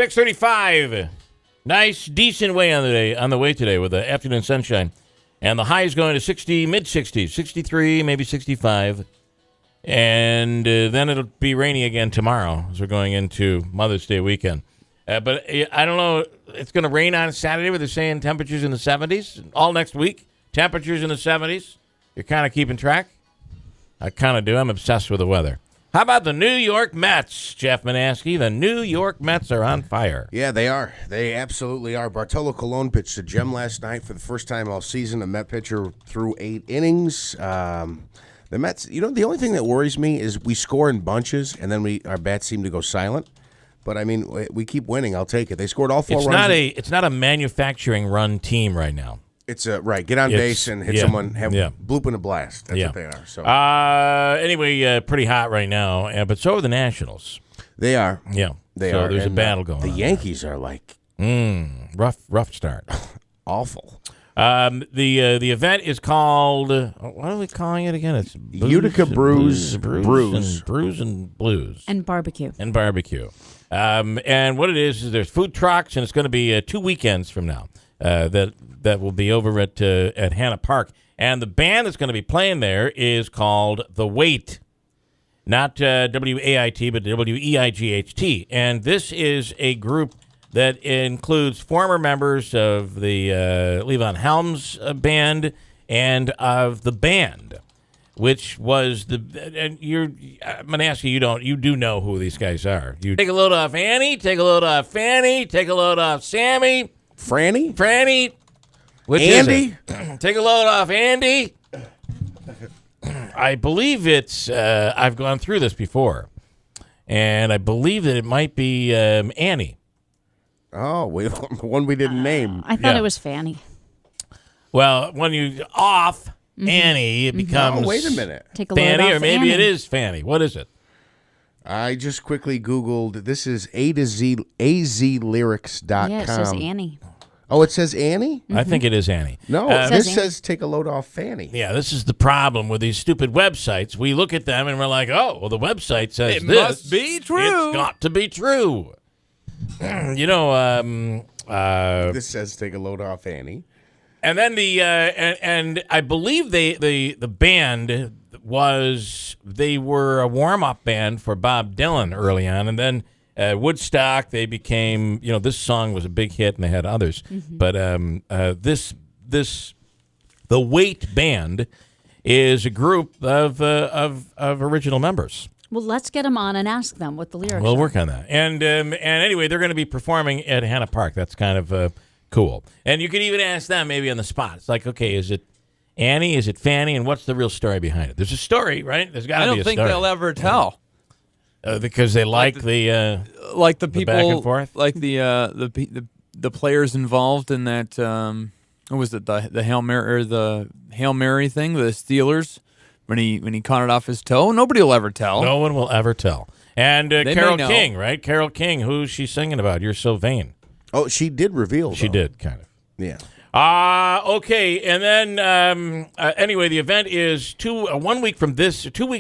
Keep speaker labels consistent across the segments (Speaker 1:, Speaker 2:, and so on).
Speaker 1: 6:35. Nice, decent way on the way today with the afternoon sunshine. And the high is going to 60, mid-60s, 63, maybe 65. And then it'll be rainy again tomorrow as we're going into Mother's Day weekend. But I don't know. It's going to rain on Saturday, where they're saying temperatures in the 70s. All next week, temperatures in the 70s. You're kind of keeping track? I kind of do. I'm obsessed with the weather. How about the New York Mets, Jeff Manaske? The New York Mets are on fire.
Speaker 2: Yeah, they are. They absolutely are. Bartolo Colon pitched a gem last night for the first time all season. A Met pitcher threw 8 innings. The Mets, the only thing that worries me is we score in bunches, and then our bats seem to go silent. But, I mean, we keep winning. I'll take it. They scored all 4 runs.
Speaker 1: It's not a manufacturing-run team right now.
Speaker 2: It's right. Get on base and hit someone. Have bloop and a blast. That's what they are. So
Speaker 1: anyway, pretty hot right now. But so are the Nationals.
Speaker 2: They are.
Speaker 1: Yeah,
Speaker 2: they
Speaker 1: are.
Speaker 2: So
Speaker 1: there's a battle going on.
Speaker 2: The Yankees are like
Speaker 1: rough start.
Speaker 2: Awful.
Speaker 1: The event is called. What are we calling it again? It's
Speaker 2: Utica Brews
Speaker 1: and Blues
Speaker 3: and barbecue.
Speaker 1: And what it is there's food trucks, and it's going to be 2 weekends from now. That will be over at Hanna Park. And the band that's going to be playing there is called The Wait. Not WAIT, but WEIGHT. And this is a group that includes former members of the Levon Helms band and of the band, which was and I'm going to ask you, you do know who these guys are. You take a load off Annie, take a load off Fanny, take a load off Sammy. Franny. Which
Speaker 2: Andy?
Speaker 1: Take a load off Andy. I believe it's, I've gone through this before, and I believe that it might be Annie.
Speaker 2: Oh, one we didn't name.
Speaker 3: I thought it was Fanny.
Speaker 1: Well, when you off Annie, it becomes...
Speaker 2: Oh, wait a minute.
Speaker 3: Take a load
Speaker 1: Fanny,
Speaker 3: off
Speaker 1: or maybe
Speaker 3: Annie.
Speaker 1: it is Fanny. What is it?
Speaker 2: I just quickly Googled. This is azlyrics.com.
Speaker 3: Yeah, it says Annie.
Speaker 2: Oh, it says Annie?
Speaker 1: I think it is Annie.
Speaker 2: No, this says take a load off Fanny.
Speaker 1: Yeah, this is the problem with these stupid websites. We look at them and we're like, oh, well, the website says
Speaker 4: it
Speaker 1: this.
Speaker 4: It must be true.
Speaker 1: It's got to be true.
Speaker 2: This says take a load off Annie.
Speaker 1: And then and I believe the band they were a warm-up band for Bob Dylan early on, and then Woodstock, they became, this song was a big hit, and they had others. But the Wait Band is a group of original members.
Speaker 3: Well, let's get them on and ask them what the lyrics
Speaker 1: We'll
Speaker 3: are.
Speaker 1: work on that. And anyway, they're going to be performing at Hanna Park. That's kind of cool. And you can even ask them maybe on the spot. It's like, okay, is it Annie? Is it Fanny? And what's the real story behind it? There's a story, right? There's got to be a story.
Speaker 4: I don't think they'll ever tell.
Speaker 1: Because they like the
Speaker 4: people,
Speaker 1: back and forth?
Speaker 4: like the players involved in that. What was it? The Hail Mary or the Hail Mary thing? The Steelers when he caught it off his toe. Nobody will ever tell.
Speaker 1: No one will ever tell. And Carole King, right? Carole King. Who's she singing about? You're so vain.
Speaker 2: Oh, she did reveal.
Speaker 1: She did, kind of.
Speaker 2: Yeah.
Speaker 1: Okay, and then anyway, the event is 2 weeks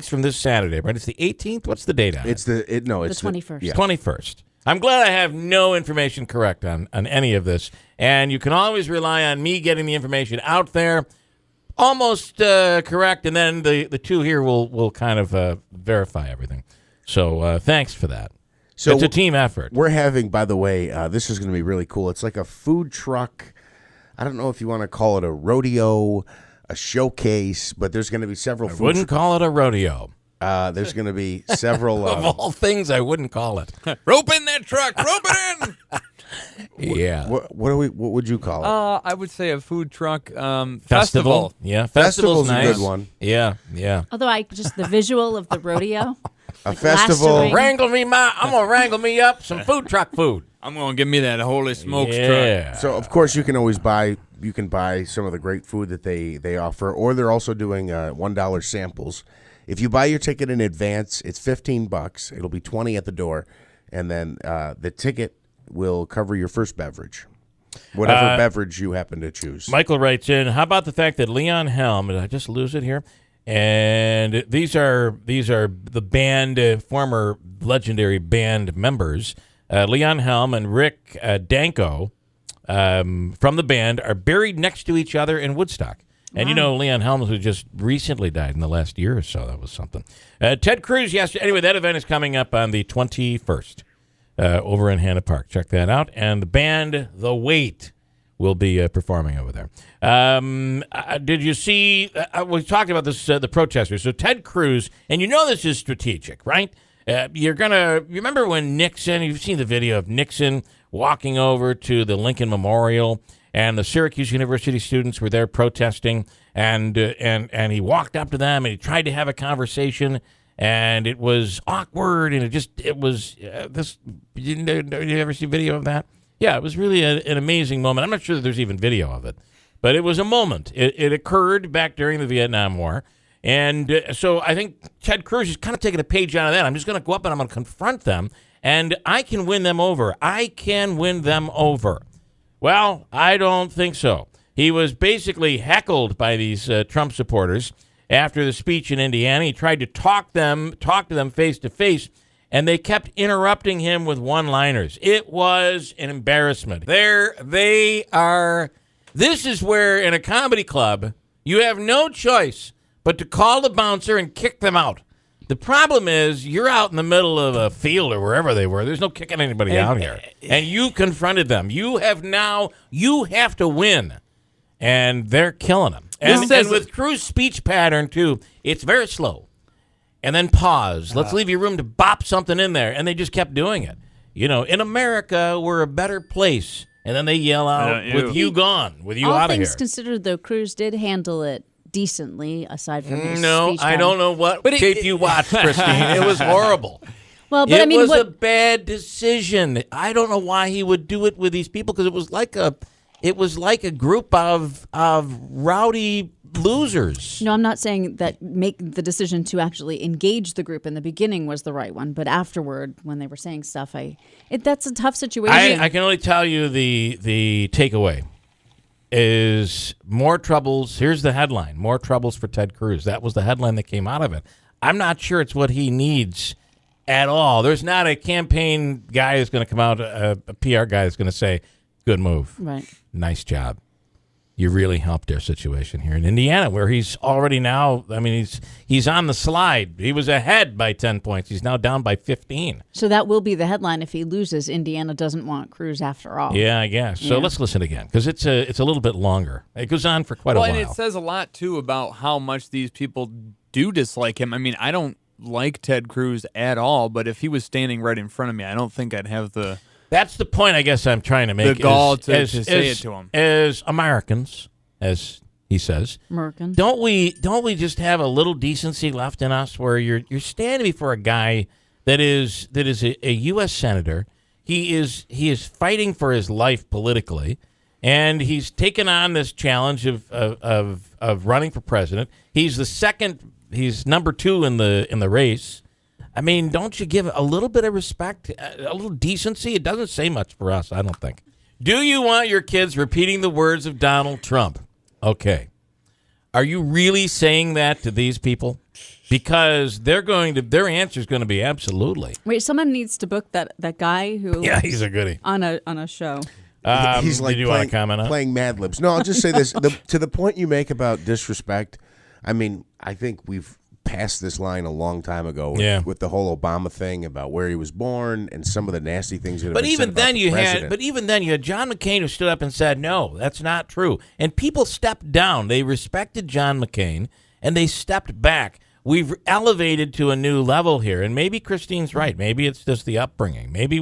Speaker 1: from this Saturday, right? It's the 18th. What's the date on it?
Speaker 2: It's the
Speaker 3: 21st.
Speaker 2: Yeah.
Speaker 1: 21st. I'm glad I have no information correct on any of this, and you can always rely on me getting the information out there, almost correct, and then the two here will kind of verify everything. So thanks for that. So it's a team effort.
Speaker 2: We're having, by the way, this is going to be really cool. It's like a food truck. I don't know if you want to call it a rodeo, a showcase, but there's going to be several.
Speaker 1: I wouldn't call it a rodeo.
Speaker 2: There's going to be several.
Speaker 1: Of all things, I wouldn't call it.
Speaker 4: Rope in that truck. Rope it
Speaker 1: in. Yeah.
Speaker 2: What would you call it?
Speaker 4: I would say a food truck
Speaker 1: festival. Yeah, festival's nice.
Speaker 2: A good one.
Speaker 1: Yeah.
Speaker 3: Although just the visual of the rodeo.
Speaker 2: A festival.
Speaker 3: lacerating.
Speaker 1: I'm gonna wrangle me up some food truck food.
Speaker 4: I'm gonna give me that holy smokes truck.
Speaker 2: So of course you can always buy some of the great food that they offer, or they're also doing $1 samples. If you buy your ticket in advance, it's $15. It'll be $20 at the door, and then the ticket will cover your first beverage, whatever beverage you happen to choose.
Speaker 1: Michael writes in, how about the fact that Leon Helm, did I just lose it here? And these are the band, former legendary band members Leon Helm and Rick Danko from the band are buried next to each other in Woodstock. And you know, Leon Helms, who just recently died in the last year or so, that was something. Ted Cruz, yesterday. Anyway, that event is coming up on the 21st over in Hanna Park. Check that out. And the band, The Wait, will be performing over there. Did you see, we talked about this, the protesters. So Ted Cruz, and you know this is strategic, right? You're going to, remember when Nixon, you've seen the video of Nixon walking over to the Lincoln Memorial, and the Syracuse University students were there protesting, and he walked up to them and he tried to have a conversation, and it was awkward, and it was this. Did you ever see video of that? Yeah, it was really an amazing moment. I'm not sure that there's even video of it, but it was a moment. It occurred back during the Vietnam War, and so I think Ted Cruz is kind of taking a page out of that. I'm just going to go up and I'm going to confront them, and I can win them over. I can win them over. Well, I don't think so. He was basically heckled by these Trump supporters after the speech in Indiana. He tried to talk to them face to face, and they kept interrupting him with one-liners. It was an embarrassment. They are. This is where in a comedy club you have no choice but to call the bouncer and kick them out. The problem is you're out in the middle of a field or wherever they were. There's no kicking anybody out here. And you confronted them. You have to win. And they're killing them. And with Cruz's speech pattern, too, it's very slow. And then pause. Let's leave you room to bop something in there. And they just kept doing it. You know, in America, we're a better place. And then they yell out, with you gone, with you out of here. All
Speaker 3: things considered, though, Cruz did handle it decently, aside from his
Speaker 1: No,
Speaker 3: speech
Speaker 1: I don't know what tape you watched, Christine. It was horrible. Well, but it was a bad decision. I don't know why he would do it with these people, because it was like a group of rowdy losers.
Speaker 3: No, I'm not saying that make the decision to actually engage the group in the beginning was the right one, but afterward, when they were saying stuff, that's a tough situation.
Speaker 1: I can only tell you the takeaway is more troubles. Here's the headline: more troubles for Ted Cruz. That was the headline that came out of it. I'm not sure it's what he needs at all. There's not a campaign guy who's going to come out, a PR guy who's going to say, good move.
Speaker 3: Right.
Speaker 1: Nice job. You really helped their situation here in Indiana, where he's already now, I mean, he's on the slide. He was ahead by 10 points. He's now down by 15.
Speaker 3: So that will be the headline if he loses. Indiana doesn't want Cruz after all.
Speaker 1: Yeah, I guess. So let's listen again, because it's a little bit longer. It goes on for quite a while.
Speaker 4: And it says a lot, too, about how much these people do dislike him. I mean, I don't like Ted Cruz at all, but if he was standing right in front of me, I don't think I'd have the...
Speaker 1: That's the point I guess I'm trying to make.
Speaker 4: The gall to say it to him.
Speaker 1: As Americans, as he says,
Speaker 3: Americans.
Speaker 1: Don't we just have a little decency left in us, where you're standing before a guy that is a U.S. senator. He is fighting for his life politically, and he's taken on this challenge of running for president. He's number 2 in the race. I mean, don't you give a little bit of respect, a little decency? It doesn't say much for us, I don't think. Do you want your kids repeating the words of Donald Trump? Okay. Are you really saying that to these people? Because their answer is going to be absolutely.
Speaker 3: Wait, someone needs to book that guy who.
Speaker 1: Yeah, he's a goodie
Speaker 3: on a show.
Speaker 2: He's like
Speaker 1: did you want to comment on
Speaker 2: playing Mad Libs. No, I'll just say this: to the point you make about disrespect. I mean, I think we've passed this line a long time ago with the whole Obama thing about where he was born and some of the nasty things that have been said about the president.
Speaker 1: But even then you had John McCain who stood up and said, no, that's not true. And people stepped down. They respected John McCain, and they stepped back. We've elevated to a new level here, and maybe Christine's right. Maybe it's just the upbringing. Maybe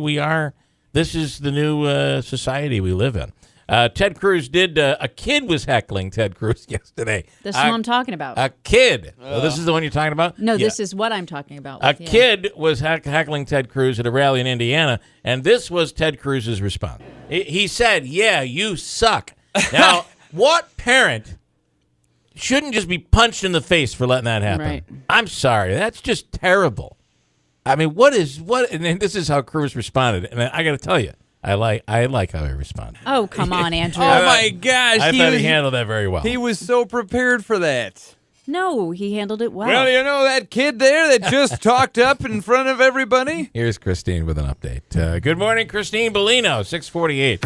Speaker 1: this is the new society we live in. Ted Cruz a kid was heckling Ted Cruz yesterday.
Speaker 3: This is what I'm talking about.
Speaker 1: A kid. This is the one you're talking about?
Speaker 3: No, this is what I'm talking about.
Speaker 1: A kid was heckling Ted Cruz at a rally in Indiana, and this was Ted Cruz's response. He said, yeah, you suck. Now, what parent shouldn't just be punched in the face for letting that happen?
Speaker 3: Right.
Speaker 1: I'm sorry. That's just terrible. I mean, and this is how Cruz responded, and I got to tell you, I like how he responded.
Speaker 3: Oh, come on, Andrew.
Speaker 4: Oh, my gosh.
Speaker 1: I thought he handled that very well.
Speaker 4: He was so prepared for that.
Speaker 3: No, he handled it well.
Speaker 4: Well, you know that kid there that just talked up in front of everybody?
Speaker 1: Here's Christine with an update. Good morning, Christine Bellino, 648.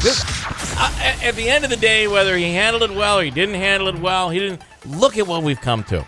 Speaker 1: At the end of the day, whether he handled it well or he didn't handle it well, he didn't look at what we've come to.